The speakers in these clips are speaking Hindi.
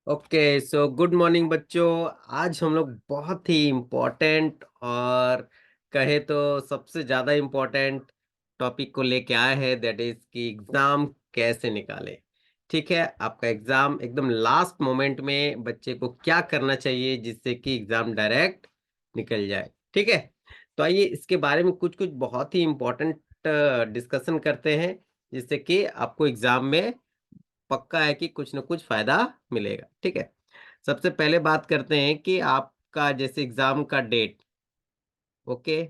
ओके सो गुड मॉर्निंग बच्चों। आज हम लोग बहुत ही इम्पोर्टेंट और कहे तो सबसे ज़्यादा इम्पोर्टेंट टॉपिक को लेके आए हैं, दैट इज कि एग्ज़ाम कैसे निकालें। ठीक है, आपका एग्ज़ाम एकदम लास्ट मोमेंट में बच्चे को क्या करना चाहिए जिससे कि एग्ज़ाम डायरेक्ट निकल जाए। ठीक है, तो आइए इसके बारे में कुछ कुछ बहुत ही इम्पोर्टेंट डिस्कशन करते हैं जिससे कि आपको एग्ज़ाम में पक्का है कि कुछ ना कुछ फायदा मिलेगा। ठीक है, सबसे पहले बात करते हैं कि आपका जैसे एग्जाम का डेट। ओके,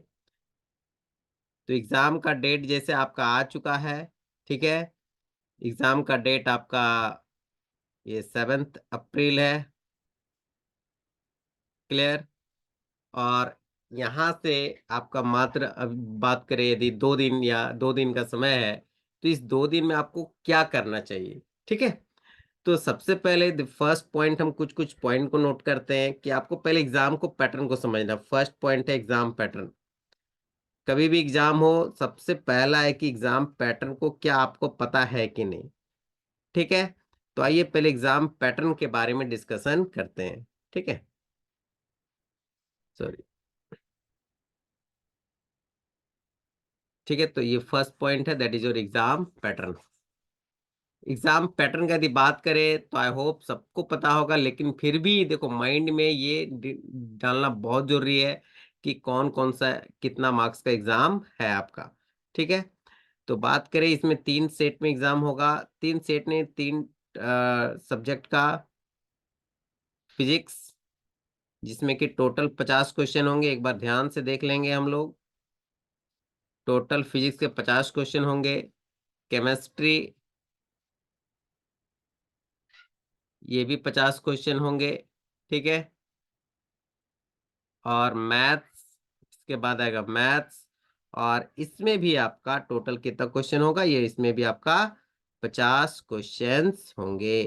तो एग्जाम का डेट जैसे आपका आ चुका है। ठीक है, एग्जाम का डेट आपका ये 7 अप्रैल है। क्लियर। और यहाँ से आपका मात्र अब बात करें यदि 2 दिन या 2 दिन का समय है, तो इस 2 दिन में आपको क्या करना चाहिए। ठीक है, तो सबसे पहले फर्स्ट पॉइंट हम कुछ कुछ पॉइंट को नोट करते हैं कि आपको पहले एग्जाम को पैटर्न को समझना। फर्स्ट पॉइंट है एग्जाम पैटर्न। कभी भी एग्जाम हो, सबसे पहला है कि एग्जाम पैटर्न को क्या आपको पता है कि नहीं। ठीक है, तो आइए पहले एग्जाम पैटर्न के बारे में डिस्कशन करते हैं। ठीक है, सॉरी। ठीक है, तो ये फर्स्ट पॉइंट है, that is your exam pattern. Exam pattern का यदि बात करें तो आई होप सबको पता होगा, लेकिन फिर भी देखो माइंड में ये डालना बहुत जरूरी है कि कौन कौन सा कितना मार्क्स का एग्जाम है आपका। ठीक है, तो बात करें इसमें 3 सेट में एग्जाम होगा। 3 सेट में 3 सब्जेक्ट का फिजिक्स, जिसमें कि टोटल 50 क्वेश्चन होंगे। एक बार ध्यान से देख लेंगे हम लोग। टोटल फिजिक्स के 50 क्वेश्चन होंगे। केमिस्ट्री, ये भी 50 क्वेश्चन होंगे। ठीक है, और मैथ्स, इसके बाद आएगा मैथ्स। और इसमें भी आपका टोटल कितना क्वेश्चन होगा, ये इसमें भी आपका 50 क्वेश्चंस होंगे।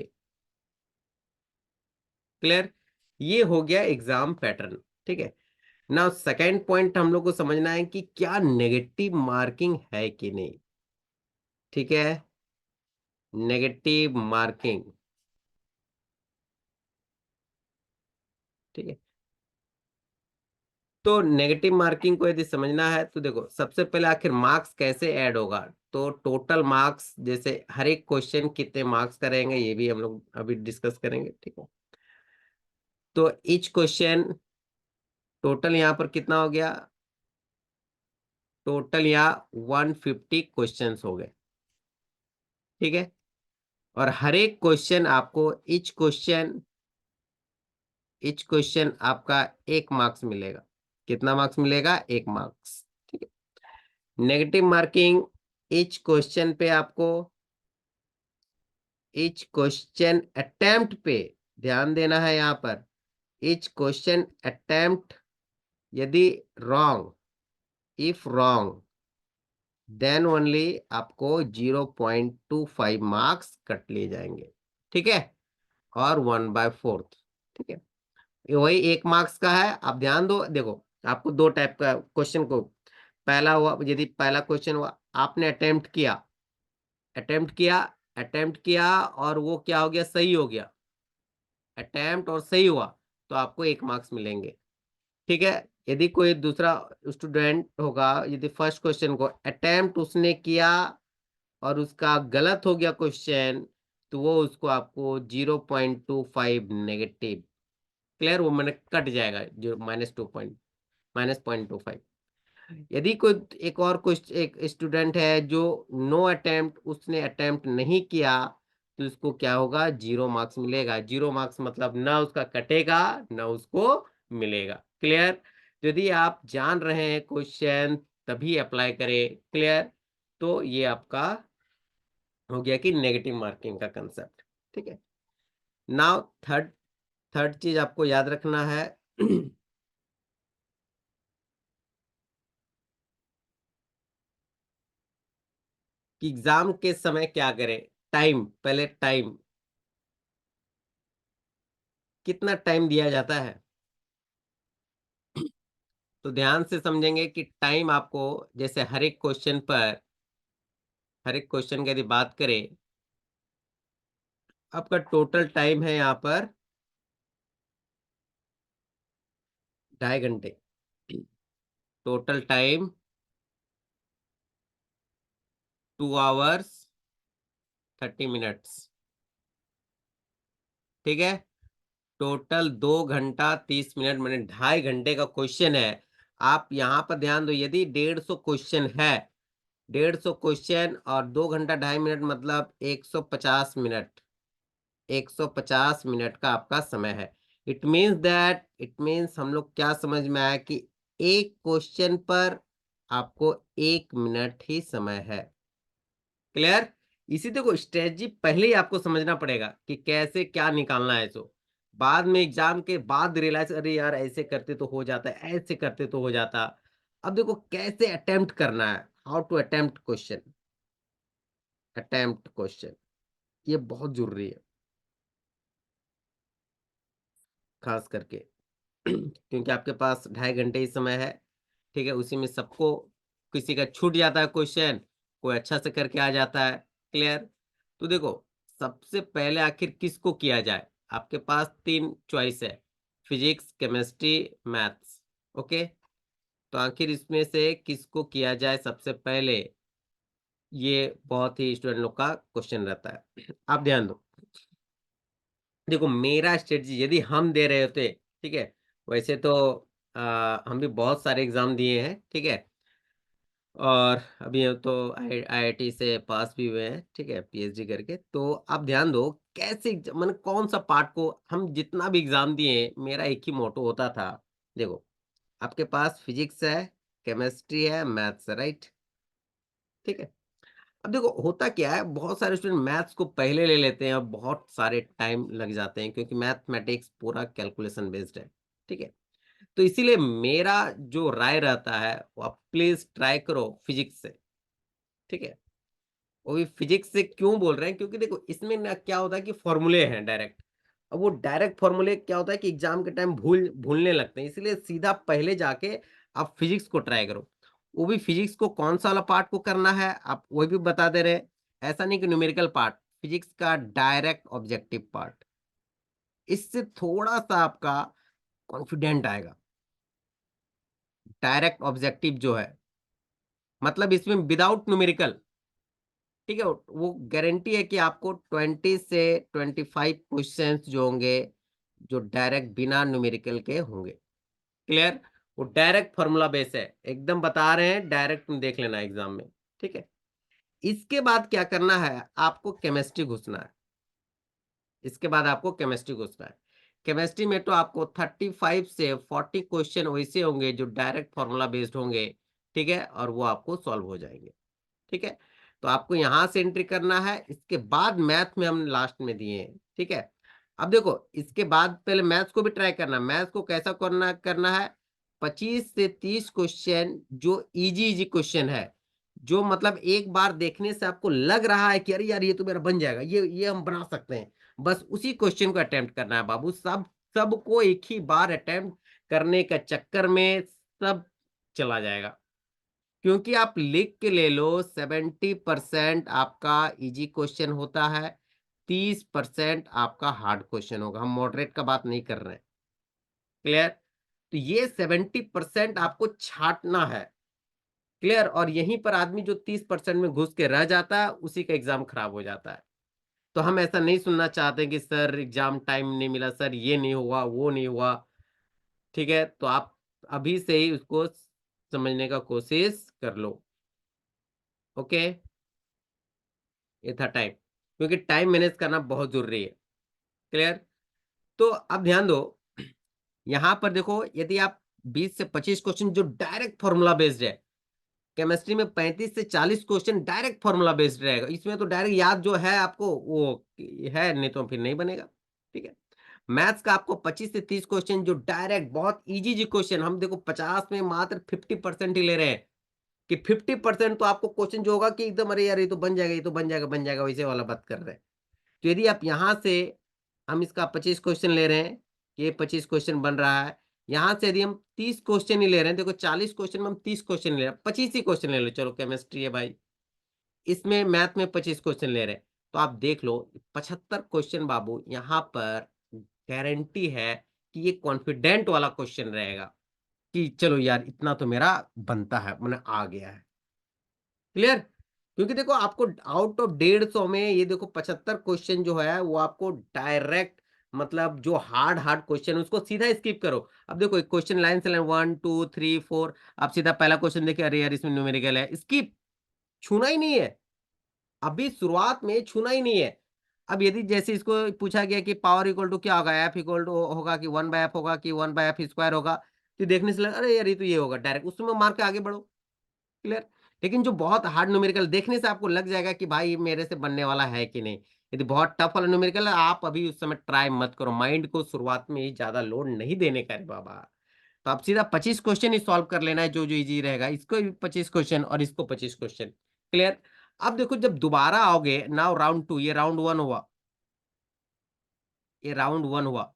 क्लियर, ये हो गया एग्जाम पैटर्न। ठीक है, नाउ सेकेंड पॉइंट हम लोग को समझना है कि क्या नेगेटिव मार्किंग है कि नहीं। ठीक है, नेगेटिव मार्किंग। ठीक है, तो नेगेटिव मार्किंग को यदि समझना है तो देखो सबसे पहले आखिर मार्क्स कैसे ऐड होगा। तो टोटल मार्क्स जैसे हर एक क्वेश्चन कितने मार्क्स का रहेंगे ये भी हम लोग अभी डिस्कस करेंगे। ठीक है, तो ईच क्वेश्चन टोटल यहाँ पर कितना हो गया, टोटल यहाँ 150 क्वेश्चंस हो गए। ठीक है, और हर एक क्वेश्चन आपको ईच क्वेश्चन आपका 1 मार्क्स मिलेगा। कितना मार्क्स मिलेगा, 1 मार्क्स। ठीक है, नेगेटिव मार्किंग, ईच क्वेश्चन पे आपको ईच क्वेश्चन अटेम्प्ट पे ध्यान देना है। यहाँ पर ईच क्वेश्चन अटेम्प्ट यदि wrong, if wrong, then only आपको 0.25 मार्क्स कट लिए जाएंगे। ठीक है, और 1/4। ठीक है, ये वही 1 मार्क्स का है। आप ध्यान दो, देखो आपको दो टाइप का क्वेश्चन को, पहला हुआ यदि पहला क्वेश्चन हुआ आपने अटेम्प्ट किया अटेम्प्ट किया और वो क्या हो गया, सही हो गया, अटेम्प्ट और सही हुआ, तो आपको 1 मार्क्स मिलेंगे। ठीक है, यदि कोई दूसरा स्टूडेंट होगा, यदि फर्स्ट क्वेश्चन को अटेम्प्ट उसने किया और उसका गलत हो गया क्वेश्चन, तो वो उसको आपको 0.25 नेगेटिव। क्लियर, वो मैंने कट जाएगा जो -2 पॉइंट, -0.25। यदि कोई एक और क्वेश्चन एक स्टूडेंट है जो नो अटेम्प्ट, उसने अटेम्प्ट नहीं किया, तो उसको क्या होगा, 0 मार्क्स मिलेगा। 0 मार्क्स मतलब ना उसका कटेगा ना उसको मिलेगा। क्लियर, यदि आप जान रहे हैं क्वेश्चन तभी अप्लाई करें। क्लियर, तो ये आपका हो गया कि नेगेटिव मार्किंग का कंसेप्ट। ठीक है, नाउ थर्ड थर्ड चीज आपको याद रखना है कि एग्जाम के समय क्या करें। टाइम, पहले टाइम, कितना टाइम दिया जाता है, तो ध्यान से समझेंगे कि टाइम आपको जैसे हर एक क्वेश्चन की यदि बात करें आपका टोटल टाइम है यहाँ पर 2.5 घंटे। Total time 2 hours 30 minutes। ठीक है, टोटल 2 घंटा 30 मिनट, मैंने 2.5 घंटे का क्वेश्चन है। आप यहाँ पर ध्यान दो, यदि 150 क्वेश्चन है, 150 क्वेश्चन और 2 घंटा 2.5 मिनट मतलब 150 मिनट। 150 मिनट का आपका समय है। इट मीन्स हम लोग क्या समझ में आया कि एक क्वेश्चन पर आपको 1 मिनट ही समय है। क्लियर? इसी देखो स्ट्रेटजी पहले ही आपको समझना पड़ेगा कि कैसे क्या निकालना है। सो बाद में एग्जाम के बाद रियलाइज, अरे यार ऐसे करते तो हो जाता है, ऐसे करते तो हो जाता। अब देखो कैसे अटेम्प्ट करना है, how to attempt question. Attempt question ये बहुत जरूरी है, खास करके क्योंकि आपके पास 2.5 घंटे ही समय है। ठीक है, उसी में सबको, किसी का छूट जाता है क्वेश्चन, कोई अच्छा से करके आ जाता है। क्लियर? तो देखो, सबसे पहले आखिर किसको किया जाए, आपके पास 3 चॉइस है, फिजिक्स, केमिस्ट्री, मैथ्स। ओके, तो आखिर इसमें से किसको किया जाए सबसे पहले, ये बहुत ही स्टूडेंट लोग का क्वेश्चन रहता है। आप ध्यान दो, देखो मेरा स्ट्रेटजी यदि हम दे रहे होते, ठीक है, वैसे तो हम भी बहुत सारे एग्जाम दिए हैं, ठीक है, और अभी हम तो आईआईटी से पास भी हुए हैं, ठीक है, पीएचडी करके। तो आप ध्यान दो कैसे मैंने कौन सा पार्ट को, हम जितना भी एग्जाम दिए मेरा एक ही मोटो होता था। देखो, आपके पास फिजिक्स है, केमिस्ट्री है, मैथ्स है, राइट? ठीक है, अब देखो होता क्या है, बहुत सारे स्टूडेंट मैथ्स को पहले ले लेते हैं और बहुत सारे टाइम लग जाते हैं, क्योंकि मैथमेटिक्स पूरा कैलकुलेशन बेस्ड है। ठीक है, तो इसीलिए मेरा जो राय रहता है, वो आप प्लीज ट्राई करो फिजिक्स से। ठीक है, वो भी फिजिक्स से क्यों बोल रहे हैं, क्योंकि देखो इसमें ना क्या होता है कि फॉर्मूले हैं डायरेक्ट। अब वो डायरेक्ट फॉर्मूले क्या होता है कि एग्जाम के टाइम भूलने लगते हैं, इसलिए सीधा पहले जाके आप फिजिक्स को ट्राई करो। वो भी फिजिक्स को कौन सा वाला पार्ट को करना है आप वो भी बता दे रहे हैं। ऐसा नहीं कि न्यूमेरिकल पार्ट, फिजिक्स का डायरेक्ट ऑब्जेक्टिव पार्ट। इससे थोड़ा सा आपका कॉन्फिडेंट आएगा। डायरेक्ट ऑब्जेक्टिव जो है, मतलब इसमें विदाउट न्यूमेरिकल। ठीक है, वो गारंटी है कि आपको 20 से 25 क्वेश्चंस जो होंगे, जो डायरेक्ट बिना न्यूमेरिकल के होंगे। क्लियर? वो डायरेक्ट फॉर्मूला बेस है, एकदम बता रहे हैं, डायरेक्ट देख लेना एग्जाम में। ठीक है, इसके बाद क्या करना है, आपको केमिस्ट्री घुसना है। इसके बाद आपको केमिस्ट्री घुसना है। केमिस्ट्री में तो आपको 35 से 40 क्वेश्चन वैसे होंगे जो डायरेक्ट फॉर्मूला बेस्ड होंगे। ठीक है, और वो आपको सॉल्व हो जाएंगे। ठीक है, तो आपको यहां से एंट्री करना है। इसके बाद मैथ में हम लास्ट में दिए हैं। ठीक है, अब देखो इसके बाद पहले मैथ्स को भी ट्राई करना। मैथ्स को कैसा करना करना है, 25 से 30 क्वेश्चन जो इजी इजी क्वेश्चन है, जो मतलब एक बार देखने से आपको लग रहा है कि अरे यार ये तो मेरा बन जाएगा, ये हम बना सकते हैं, बस उसी क्वेश्चन को अटेम्प्ट करना है बाबू। सबको एक ही बार अटेम्प्ट करने का चक्कर में सब चला जाएगा। क्योंकि आप लिख के ले लो, 70% आपका इजी क्वेश्चन होता है, 30% आपका हार्ड क्वेश्चन होगा। हम मॉडरेट का बात नहीं कर रहे हैं। क्लियर? तो ये 70% आपको छांटना है। क्लियर? और यहीं पर आदमी जो 30% में घुस के रह जाता है, उसी का एग्जाम खराब हो जाता है। तो हम ऐसा नहीं सुनना चाहते कि सर एग्जाम टाइम नहीं मिला, सर ये नहीं हुआ, वो नहीं हुआ। ठीक है, तो आप अभी से ही उसको समझने का कोशिश कर लो। ओके, ये था टाइम, क्योंकि टाइम मैनेज करना बहुत जरूरी है। क्लियर? तो अब ध्यान दो, यहां पर देखो, यदि आप 20 से 25 क्वेश्चन जो डायरेक्ट फॉर्मूला बेस्ड है, केमिस्ट्री में 35 से 40 क्वेश्चन डायरेक्ट फॉर्मूला बेस्ड रहेगा। इसमें तो डायरेक्ट याद जो है आपको वो है, नहीं तो फिर नहीं बनेगा। ठीक है, मैथ्स का आपको 25 से 30 क्वेश्चन जो डायरेक्ट बहुत इजी इजी क्वेश्चन, हम देखो 50 में मात्र 50% ही ले रहे हैं, कि 50% तो आपको क्वेश्चन जो होगा कि एकदम अरे यार ये तो बन जाएगा, ये तो बन जाएगा, बन जाएगा, वैसे वाला बात कर रहे हैं। तो यदि आप यहां से, हम इसका 25 क्वेश्चन ले रहे हैं, ये 25 क्वेश्चन बन रहा है। यहां से यदि हम 30 क्वेश्चन ही ले रहे हैं, देखो 40 क्वेश्चन में हम 30 क्वेश्चन ले रहे हैं, 25 ही क्वेश्चन ले लो, चलो केमिस्ट्री है भाई, इसमें मैथ में 25 क्वेश्चन ले रहे हैं, तो आप देख लो 75 क्वेश्चन बाबू यहाँ पर गारंटी है कि ये कॉन्फिडेंट वाला क्वेश्चन रहेगा कि चलो यार इतना तो मेरा बनता है, मैंने आ गया है। क्लियर? क्योंकि देखो आपको आउट ऑफ 150 में ये देखो 75 क्वेश्चन जो है वो आपको डायरेक्ट मतलब जो हार्ड हार्ड क्वेश्चन उसको सीधा स्किप करो। अब देखो एक क्वेश्चन लाइन से लाइन 1 2 3 4 आप सीधा पहला क्वेश्चन देखिए, अरे यार इसमें न्यूमेरिकल है, स्किप, छूना ही नहीं है। अभी शुरुआत में छूना ही नहीं है। अब यदि जैसे इसको पूछा गया कि पावर इक्वल टू क्या होगा, एफ इक्वल टू होगा कि 1/f होगा कि 1/f स्क्वायर होगा, तो देखने से लगा अरे यार ये तो ये होगा, डायरेक्ट उसमें मार के आगे बढ़ो। क्लियर? लेकिन जो बहुत हार्ड न्यूमेरिकल देखने से आपको लग जाएगा कि भाई मेरे से बनने वाला है कि नहीं। यदि बहुत टफ वाला न्यूमेरिकल है आप अभी उस समय ट्राई मत करो, माइंड को शुरुआत में ही ज्यादा लोड नहीं देने का है बाबा। तो आप सीधा 25 क्वेश्चन ही सॉल्व कर लेना है, जो जो इजी रहेगा, इसको भी 25 क्वेश्चन और इसको 25 क्वेश्चन। क्लियर? अब देखो जब दोबारा आओगे नाउ राउंड टू, ये राउंड वन हुआ, ये राउंड वन हुआ,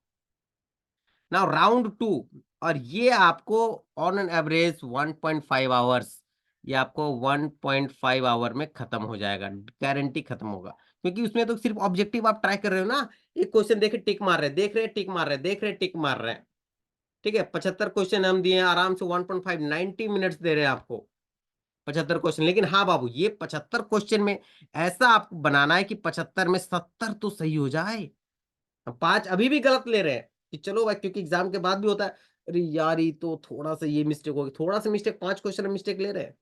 नाउ राउंड टू, और ये आपको ऑन एन एवरेज 1.5 आवर्स, ये आपको 1.5 आवर में खत्म हो जाएगा, गारंटी खत्म होगा। क्योंकि उसमें तो सिर्फ ऑब्जेक्टिव आप ट्राई कर रहे हो ना, एक क्वेश्चन देखे टिक मार रहे, देख रहे टिक मार रहे, देख रहे टिक मार रहे हैं। ठीक है, 75 क्वेश्चन हम दिए हैं आराम से 1.5 90 मिनट्स दे रहे हैं आपको 75 क्वेश्चन। लेकिन हाँ बाबू ये 75 क्वेश्चन में ऐसा आपको बनाना है कि 75 में 70 तो सही हो जाए। हम 5 अभी भी गलत ले रहे हैं कि चलो भाई, क्योंकि एग्जाम के बाद भी होता है, अरे यार ये तो थोड़ा सा ये मिस्टेक होगी, थोड़ा सा मिस्टेक, 5 क्वेश्चन में मिस्टेक ले रहे हैं।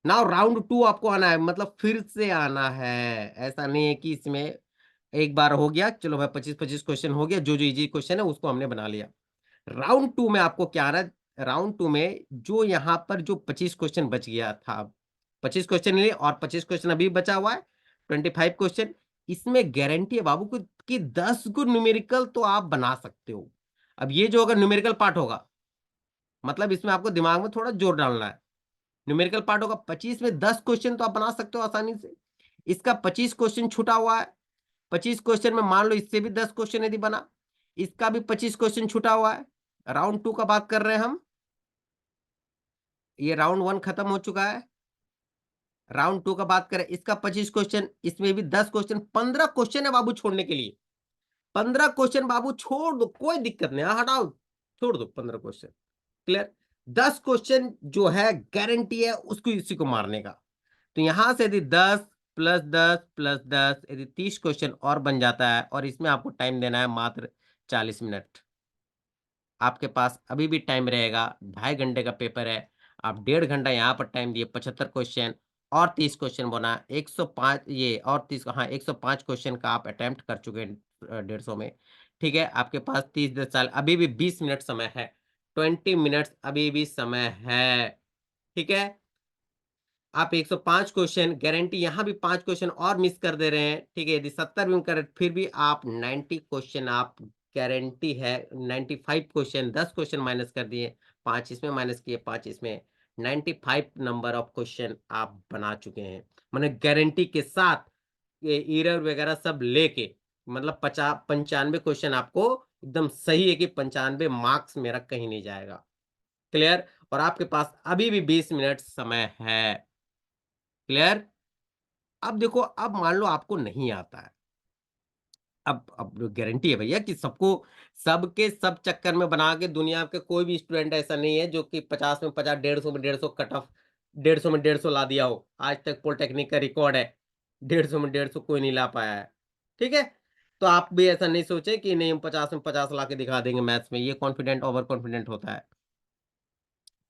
नाउ राउंड टू आपको आना है, मतलब फिर से आना है। ऐसा नहीं है कि इसमें एक बार हो गया चलो भाई 25-25 क्वेश्चन हो गया, जो जो इजी क्वेश्चन है उसको हमने बना लिया। राउंड टू में आपको क्या आ रहा है, राउंड टू में जो यहाँ पर जो 25 क्वेश्चन बच गया था, 25 क्वेश्चन लिए और 25 क्वेश्चन अभी बचा हुआ है, 25 क्वेश्चन। इसमें गारंटी है बाबू को कि 10 को न्यूमेरिकल तो आप बना सकते हो। अब ये जो अगर न्यूमेरिकल पार्ट होगा, मतलब इसमें आपको दिमाग में थोड़ा जोर डालना है। न्यूमेरिकल पार्ट होगा 25 में 10 क्वेश्चन तो आप बना सकते हो आसानी से। इसका 25 क्वेश्चन छूटा हुआ है, 25 क्वेश्चन में मान लो इससे भी 10 क्वेश्चन यदि बना, इसका भी 25 क्वेश्चन छूटा हुआ है। राउंड टू का बात कर रहे हैं हम, ये राउंड वन खत्म हो चुका है। राउंड टू का बात करें, इसका 25 क्वेश्चन, इसमें भी 10 क्वेश्चन, 15 क्वेश्चन है बाबू छोड़ने के लिए। 15 क्वेश्चन बाबू छोड़ दो, कोई दिक्कत नहीं, हटाओ, छोड़ दो 15 क्वेश्चन। क्लियर? 10 क्वेश्चन जो है गारंटी है उसको इसी को मारने का। तो यहां से यदि 10 प्लस 10 प्लस 10 यदि 30 क्वेश्चन और बन जाता है, और इसमें आपको टाइम देना है मात्र 40 मिनट। आपके पास अभी भी टाइम रहेगा, 2.5 घंटे का पेपर है। आप 1.5 घंटा यहाँ पर टाइम दिए, 75 क्वेश्चन और 30 क्वेश्चन बना, 105, ये और 30, हाँ 105 क्वेश्चन का आप अटेम्प्ट कर चुके हैं 150 में। ठीक है, आपके पास 30 10 साल, अभी भी 20 मिनट समय है, 20 मिनट्स अभी भी समय है। ठीक है, आप 105 क्वेश्चन गारंटी, यहाँ भी 5 क्वेश्चन और मिस कर दे रहे हैं। ठीक है, यदि 70 भी कर फिर भी आप 90 क्वेश्चन आप गारंटी है, 95 क्वेश्चन, 10 क्वेश्चन माइनस कर दिए, 5 इसमें माइनस किए, 5 इसमें, 95 नंबर ऑफ क्वेश्चन आप बना चुके हैं। मैंने गारंटी के साथ ये एरर वगैरह सब लेके, मतलब 95 क्वेश्चन आपको एकदम सही है कि 95 मार्क्स मेरा कहीं नहीं जाएगा। क्लियर? और आपके पास अभी भी 20 मिनट समय है। क्लियर? अब देखो, अब मान लो आपको नहीं आता है, अब गारंटी है भैया कि सबको, सबके सब चक्कर में बना के दुनिया के कोई भी स्टूडेंट ऐसा नहीं है जो कि 50 में 50, 150 में 150 कट ऑफ, 150 में 150 ला दिया हो। आज तक पॉलिटेक्निक का रिकॉर्ड है, 150 में 150 कोई नहीं ला पाया है। ठीक है, तो आप भी ऐसा नहीं सोचे कि नहीं हम 50 में 50 ला के दिखा देंगे मैथ्स में, ये कॉन्फिडेंट ओवर कॉन्फिडेंट होता है।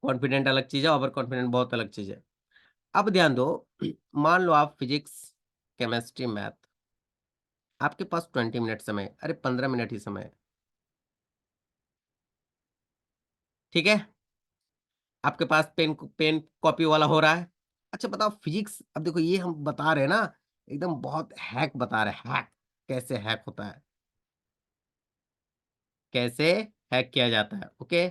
कॉन्फिडेंट अलग चीज है, ओवर कॉन्फिडेंट बहुत अलग चीज है। अब ध्यान दो, मान लो आप फिजिक्स, केमिस्ट्री, मैथ, आपके पास 20 मिनट समय है, अरे 15 मिनट ही समय है। ठीक है, आपके पास पेन पेन कॉपी वाला हो रहा है। अच्छा बताओ फिजिक्स, अब देखो ये हम बता रहे हैं ना, एकदम बहुत हैक बता रहे हैं, हैक, कैसे हैक होता है, कैसे हैक किया जाता है। ओके,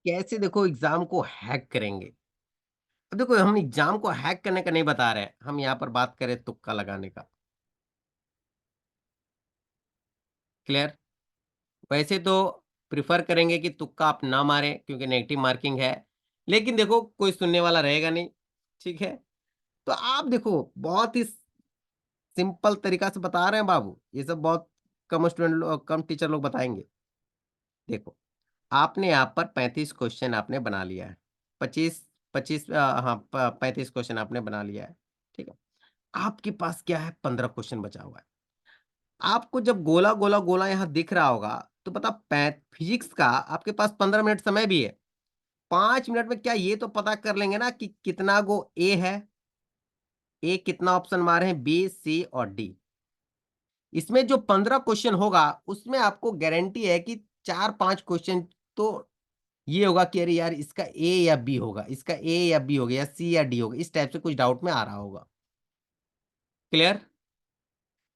कैसे देखो एग्जाम को हैक करेंगे। अब देखो हम एग्जाम को हैक करने का नहीं बता रहे हैं, हम यहाँ पर बात करें तुक्का लगाने का। क्लियर? वैसे तो प्रिफर करेंगे कि तुक्का आप ना मारें क्योंकि नेगेटिव मार्किंग है, लेकिन देखो कोई सुनने वाला रहेगा नहीं। ठीक है, तो आप देखो बहुत ही सिंपल तरीका से बता रहे हैं बाबू, ये सब बहुत कम स्टूडेंट लोग, कम टीचर लोग बताएंगे। देखो, आपने यहाँ पर 35 क्वेश्चन आपने बना लिया है, 25 25 हाँ 35 क्वेश्चन आपने बना लिया है, ठीक है। आपके पास क्या है, 15 क्वेश्चन बचा हुआ है। आपको जब गोला गोला गोला यहाँ दिख रहा होगा, तो पता फिजिक्स का आपके पास 15 मिनट समय भी है। 5 मिनट में क्या ये तो पता कर लेंगे ना कि कितना गो ए है, ए कितना ऑप्शन मारे हैं, बी सी और डी। इसमें जो 15 क्वेश्चन होगा उसमें आपको गारंटी है कि 4-5 क्वेश्चन तो ये होगा कि अरे यार इसका ए या बी होगा, इसका ए या बी होगा, या सी या डी होगा, इस टाइप से कुछ डाउट में आ रहा होगा। क्लियर?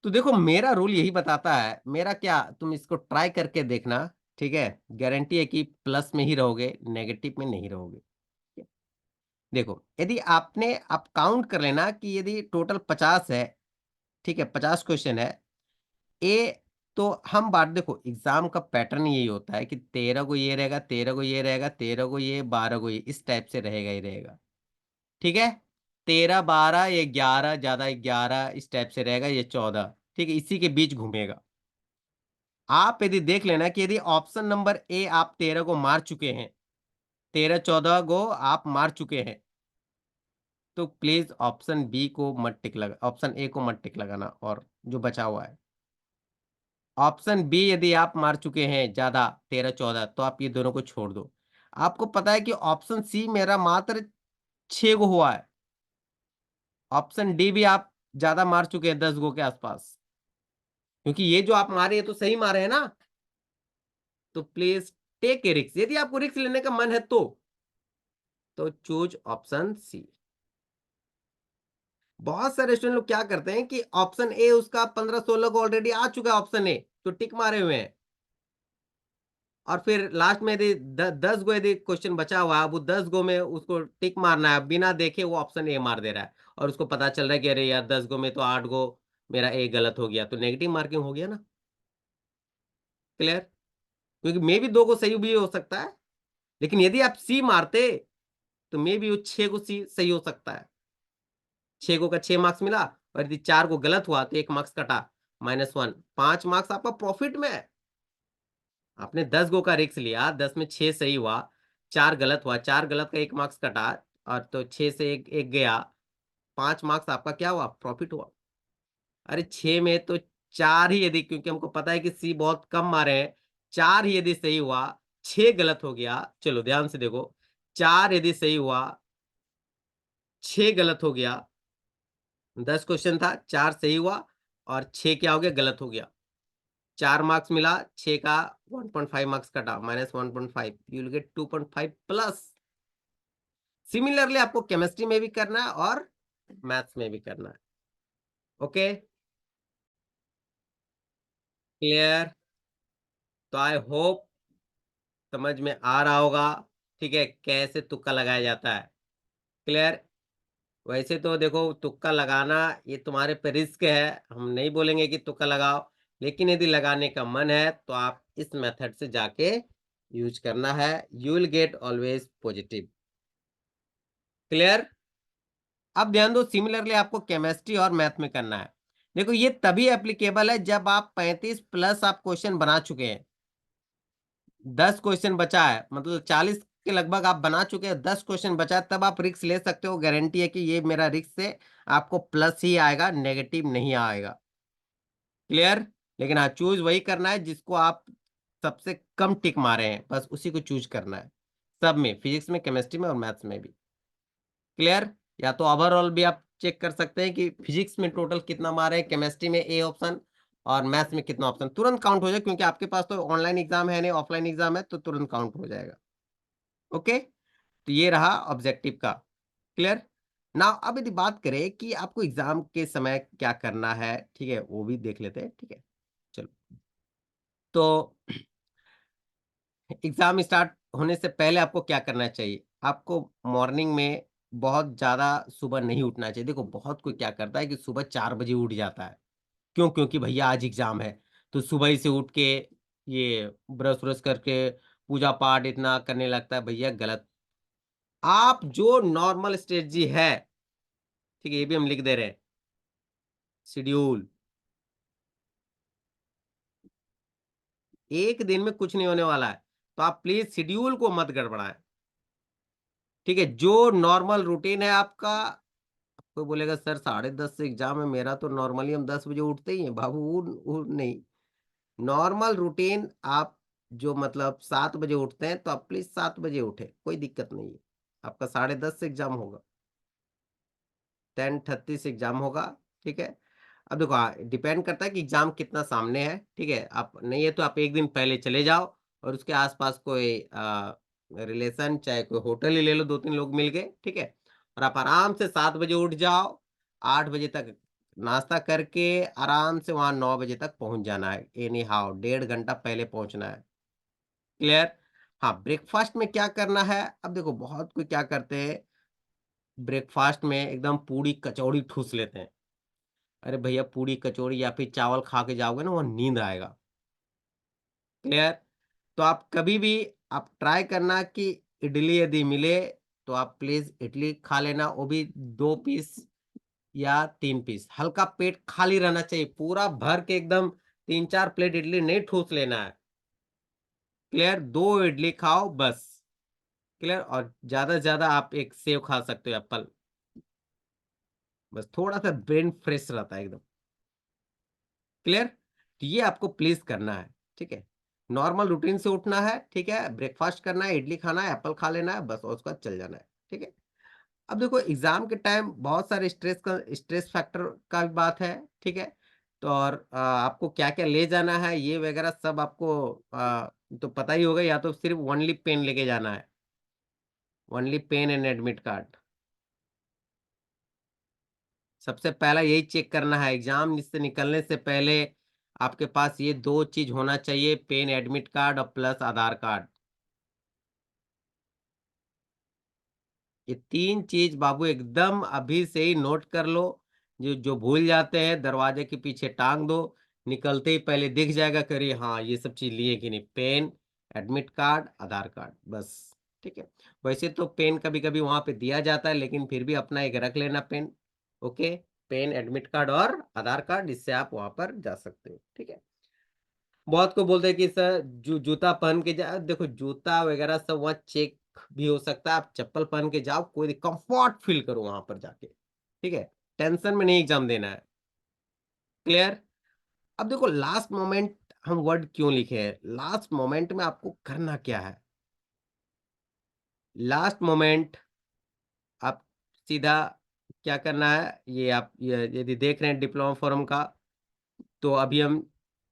तो देखो मेरा रूल यही बताता है, मेरा क्या, तुम इसको ट्राई करके देखना, ठीक है। गारंटी है कि प्लस में ही रहोगे, नेगेटिव में नहीं रहोगे। देखो यदि आपने, आप काउंट कर लेना कि यदि टोटल 50 है, ठीक है, 50 क्वेश्चन है, ए, तो हम बात, देखो एग्जाम का पैटर्न यही होता है कि 13 को ये रहेगा, 13 को ये रहेगा, 13 को ये, 12 को ये, इस टाइप से रहेगा ही रहेगा, ठीक है। 13 12 ये 11, ज्यादा 11, इस टाइप से रहेगा, ये 14, ठीक है, इसी के बीच घूमेगा। आप यदि देख लेना कि यदि ऑप्शन नंबर ए आप 13 को मार चुके हैं, 13 14 को आप मार चुके हैं, तो प्लीज ऑप्शन बी को मत टिक लगा, ऑप्शन ए को मत टिक लगाना, और जो बचा हुआ है ऑप्शन बी यदि आप मार चुके हैं ज्यादा, 13 14, तो आप ये दोनों को छोड़ दो। आपको पता है कि ऑप्शन सी मेरा मात्र 6 गो हुआ है, ऑप्शन डी भी आप ज्यादा मार चुके हैं, 10 गो के आसपास, क्योंकि ये जो आप मारे ये तो सही मारे हैं ना। तो प्लीज टेक ए रिक्स, यदि आपको रिक्स लेने का मन है तो चूज ऑप्शन सी। बहुत सारे स्टूडेंट लोग क्या करते हैं कि ऑप्शन ए उसका 15 16 को ऑलरेडी आ चुका है, ऑप्शन ए तो टिक मारे हुए हैं, और फिर लास्ट में यदि 10 गो यदि क्वेश्चन बचा हुआ है, वो 10 गो में उसको टिक मारना है, बिना देखे वो ऑप्शन ए मार दे रहा है, और उसको पता चल रहा है कि अरे यार 10 गो में तो 8 गो मेरा ए गलत हो गया, तो नेगेटिव मार्किंग हो गया ना। क्लियर? क्योंकि मे भी 2 को सही भी हो सकता है, लेकिन यदि आप सी मारते तो मे भी वो 6 को सी सही हो सकता है, 6 को का 6 मार्क्स मिला, और यदि 4 को गलत हुआ तो 1 मार्क्स कटा, -1, 5 मार्क्स आपका प्रॉफिट में है। आपने 10 गो का रिस्क लिया, 10 में 6 सही हुआ, 4 गलत हुआ, 4 गलत का 1 मार्क्स कटा, और तो 6 से एक गया, 5 मार्क्स आपका क्या हुआ, प्रॉफिट हुआ। अरे 6 में तो 4 ही यदि, क्योंकि हमको पता है कि सी बहुत कम मारे हैं, 4 ही यदि सही हुआ, 6 गलत हो गया, चलो ध्यान से देखो, 4 यदि सही हुआ, 6 गलत हो गया, 10 क्वेश्चन था, 4 सही हुआ और 6 क्या हो गया, गलत हो गया, 4 मार्क्स मिला, 6 का 1.5 मार्क्स कटा, -1.5, you will get 2.5 plus. Similarly आपको केमिस्ट्री में भी करना है और मैथ्स में भी करना है। Okay, clear? तो आई होप समझ में आ रहा होगा, ठीक है, कैसे तुक्का लगाया जाता है। क्लियर? वैसे तो देखो तुक्का लगाना ये तुम्हारे पे रिस्क है, हम नहीं बोलेंगे कि तुक्का लगाओ, लेकिन यदि लगाने का मन है तो आप इस मेथड से जाके यूज करना है, you will get always positive. Clear? अब ध्यान दो, सिमिलरली आपको केमिस्ट्री और मैथ में करना है। देखो ये तभी एप्लीकेबल है जब आप 35 प्लस आप क्वेश्चन बना चुके हैं, 10 क्वेश्चन बचा है, मतलब 40 के लगभग आप बना चुके हैं, 10 क्वेश्चन बचा है, तब आप रिस्क ले सकते हो, गारंटी है कि ये मेरा रिस्क से आपको प्लस ही आएगा, नेगेटिव नहीं आएगा। क्लियर? लेकिन हाँ, चूज वही करना है जिसको आप सबसे कम टिक मारे हैं, बस उसी को चूज करना है, सब में, फिजिक्स में, केमिस्ट्री में और मैथ्स में भी। क्लियर? या तो ओवरऑल भी आप चेक कर सकते हैं कि फिजिक्स में टोटल कितना मारे हैं, केमिस्ट्री में ए ऑप्शन और मैथ्स में कितना ऑप्शन, तुरंत काउंट हो जाए, क्योंकि आपके पास तो ऑनलाइन एग्जाम है नहीं, ऑफलाइन एग्जाम है, तो तुरंत काउंट हो जाएगा। ओके, तो ये रहा ऑब्जेक्टिव का। क्लियर? ना अब यदि बात करें कि आपको एग्जाम के समय क्या करना है, ठीक है, वो भी देख लेते हैं, ठीक है। चलो, तो एग्जाम स्टार्ट होने से पहले आपको क्या करना चाहिए, आपको मॉर्निंग में बहुत ज्यादा सुबह नहीं उठना चाहिए। देखो बहुत कोई क्या करता है कि सुबह 4 बजे उठ जाता है, क्यों, क्योंकि भैया आज एग्जाम है, तो सुबह ही से उठ के ये ब्रश व्रश करके पूजा पाठ इतना करने लगता है, भैया गलत। आप जो नॉर्मल स्ट्रेटजी है, ठीक है, ये भी हम लिख दे रहे हैं, शेड्यूल। एक दिन में कुछ नहीं होने वाला है, तो आप प्लीज शेड्यूल को मत गड़बड़ाएं। ठीक है, जो नॉर्मल रूटीन है आपका। कोई बोलेगा सर 10:30 से एग्जाम है, मेरा तो नॉर्मली हम 10 बजे उठते ही हैं बाबू, वो नहीं। नॉर्मल रूटीन आप जो मतलब 7 बजे उठते हैं, तो आप प्लीज 7 बजे उठे, कोई दिक्कत नहीं है। आपका 10:30 से एग्जाम होगा, 10:30 से एग्जाम होगा। ठीक है, अब देखो डिपेंड करता है कि एग्जाम कितना सामने है। ठीक है, आप नहीं है तो आप एक दिन पहले चले जाओ, और उसके आसपास कोई रिलेशन, चाहे कोई होटल ही ले लो, 2-3 लोग मिल गए। ठीक है, और आप आराम से 7 बजे उठ जाओ, 8 बजे तक नाश्ता करके आराम से वहां 9 बजे तक पहुंच जाना है। एनी हाउ 1.5 घंटा पहले पहुंचना है। क्लियर? हाँ, ब्रेकफास्ट में क्या करना है, अब देखो बहुत कोई क्या करते हैं, ब्रेकफास्ट में एकदम पूड़ी कचौड़ी ठूस लेते हैं। अरे भैया, पूड़ी कचौड़ी या फिर चावल खा के जाओगे ना, वो नींद आएगा। क्लियर? तो आप कभी भी आप ट्राई करना कि इडली यदि मिले, तो आप प्लीज इडली खा लेना, वो भी 2 पीस या 3 पीस। हल्का पेट खाली रहना चाहिए, पूरा भर के एकदम 3-4 प्लेट इडली नहीं ठूस लेना है। क्लियर? 2 इडली खाओ बस। क्लियर? और ज्यादा से ज्यादा आप एक सेव खा सकते हो, एप्पल। बस थोड़ा सा ब्रेन फ्रेश रहता है एकदम। क्लियर? तो ये आपको प्लीज करना है। ठीक है, नॉर्मल रूटीन से उठना है। ठीक है, ब्रेकफास्ट करना है, इडली खाना है, एप्पल खा लेना है, बस, और उसके बाद चल जाना है। ठीक है, अब देखो एग्जाम के टाइम बहुत सारे स्ट्रेस फैक्टर का भी बात है। ठीक है, तो और आपको क्या क्या ले जाना है, ये वगैरह सब आपको तो पता ही होगा। या तो सिर्फ ओनली पेन लेके जाना है, only pen and admit card. सबसे पहला यही चेक करना है एग्जाम से निकलने से पहले। आपके पास ये 2 चीज होना चाहिए, पेन एडमिट कार्ड और प्लस आधार कार्ड। ये 3 चीज बाबू एकदम अभी से ही नोट कर लो। जो जो भूल जाते हैं, दरवाजे के पीछे टांग दो, निकलते ही पहले दिख जाएगा, करिए हाँ ये सब चीज लिए कि नहीं, पेन, एडमिट कार्ड, आधार कार्ड, बस। ठीक है, वैसे तो पेन कभी कभी वहां पे दिया जाता है, लेकिन फिर भी अपना एक रख लेना pen. Okay, pen, admit card और आधार कार्ड, इससे आप वहां पर जा सकते हो। ठीक है, बहुत को बोलते हैं कि सर जूता पहन के जा, देखो जूता वगैरह सब वहाँ चेक भी हो सकता है, आप चप्पल पहन के जाओ, कोई कंफर्ट फील करो वहां पर जाके। ठीक है, टेंशन में नहीं एग्जाम देना है। क्लियर? अब देखो लास्ट मोमेंट हम वर्ड क्यों लिखे हैं, लास्ट मोमेंट में आपको करना क्या है। लास्ट मोमेंट आप सीधा क्या करना है, ये आप ये यदि देख रहे हैं डिप्लोमा फॉर्म का, तो अभी हम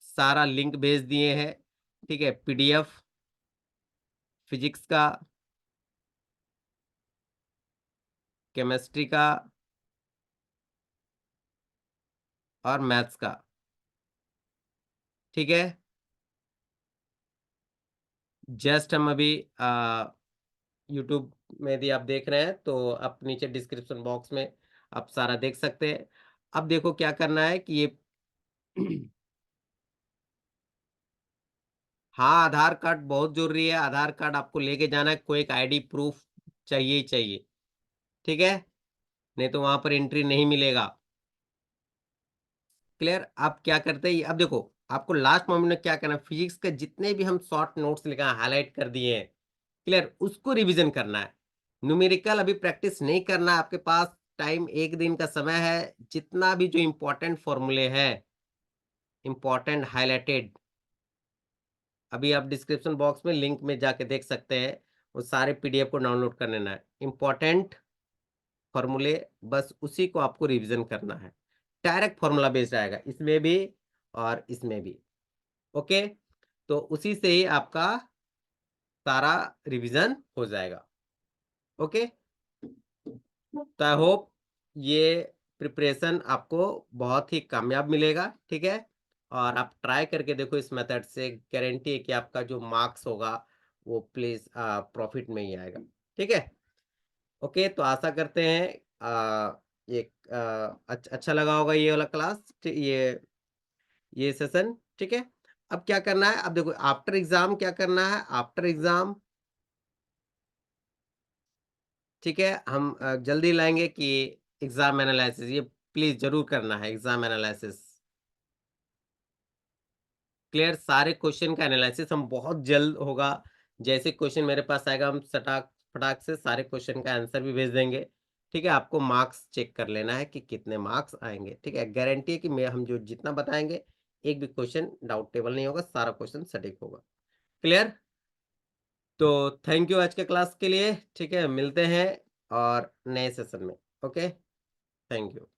सारा लिंक भेज दिए हैं। ठीक है, पीडीएफ फिजिक्स का, केमिस्ट्री का और मैथ्स का। ठीक है, जस्ट हम अभी यूट्यूब में यदि आप देख रहे हैं, तो आप नीचे डिस्क्रिप्शन बॉक्स में आप सारा देख सकते हैं। अब देखो क्या करना है कि ये हाँ, आधार कार्ड बहुत जरूरी है, आधार कार्ड आपको लेके जाना है, कोई एक आईडी प्रूफ चाहिए ही चाहिए। ठीक है, नहीं तो वहां पर एंट्री नहीं मिलेगा। क्लियर? आप क्या करते हैं, अब देखो आपको लास्ट मोमेंट में क्या करना है, फिजिक्स के जितने भी हम शॉर्ट नोट्स लिखा हाईलाइट कर दिए हैं, क्लियर, उसको रिवीजन करना है। न्यूमेरिकल अभी प्रैक्टिस नहीं करना है, आपके पास टाइम एक दिन का समय है। जितना भी जो इंपॉर्टेंट फॉर्मूले हैं, इंपॉर्टेंट हाईलाइटेड, अभी आप डिस्क्रिप्शन बॉक्स में लिंक में जाके देख सकते हैं, वो सारे पीडीएफ को डाउनलोड कर लेना है, इंपॉर्टेंट फॉर्मूले, बस उसी को आपको रिवीजन करना है। डायरेक्ट फॉर्मूला बेस्ड आएगा इसमें भी और इसमें भी। ओके, तो उसी से ही आपका सारा रिवीजन हो जाएगा। ओके, तो आई होप ये प्रिपरेशन आपको बहुत ही कामयाब मिलेगा। ठीक है, और आप ट्राई करके देखो, इस मेथड से गारंटी है कि आपका जो मार्क्स होगा वो प्लीज प्रॉफिट में ही आएगा। ठीक है, ओके, तो आशा करते हैं एक अच्छा लगा होगा ये वाला क्लास, ये सेशन। ठीक है, अब क्या करना है, अब देखो आफ्टर एग्जाम क्या करना है, आफ्टर एग्जाम। ठीक है, हम जल्दी लाएंगे कि एग्जाम एनालिसिस, ये प्लीज जरूर करना है एग्जाम एनालिसिस। क्लियर, सारे क्वेश्चन का एनालिसिस हम बहुत जल्द होगा। जैसे क्वेश्चन मेरे पास आएगा हम सटाक फटाक से सारे क्वेश्चन का आंसर भी भेज देंगे। ठीक है, आपको मार्क्स चेक कर लेना है कि कितने मार्क्स आएंगे। ठीक है, गारंटी है कि मैं हम जो जितना बताएंगे एक भी क्वेश्चन डाउटेबल नहीं होगा, सारा क्वेश्चन सटीक होगा। क्लियर। तो थैंक यू आज के क्लास के लिए। ठीक है, मिलते हैं और नए सेशन में। Okay, thank you.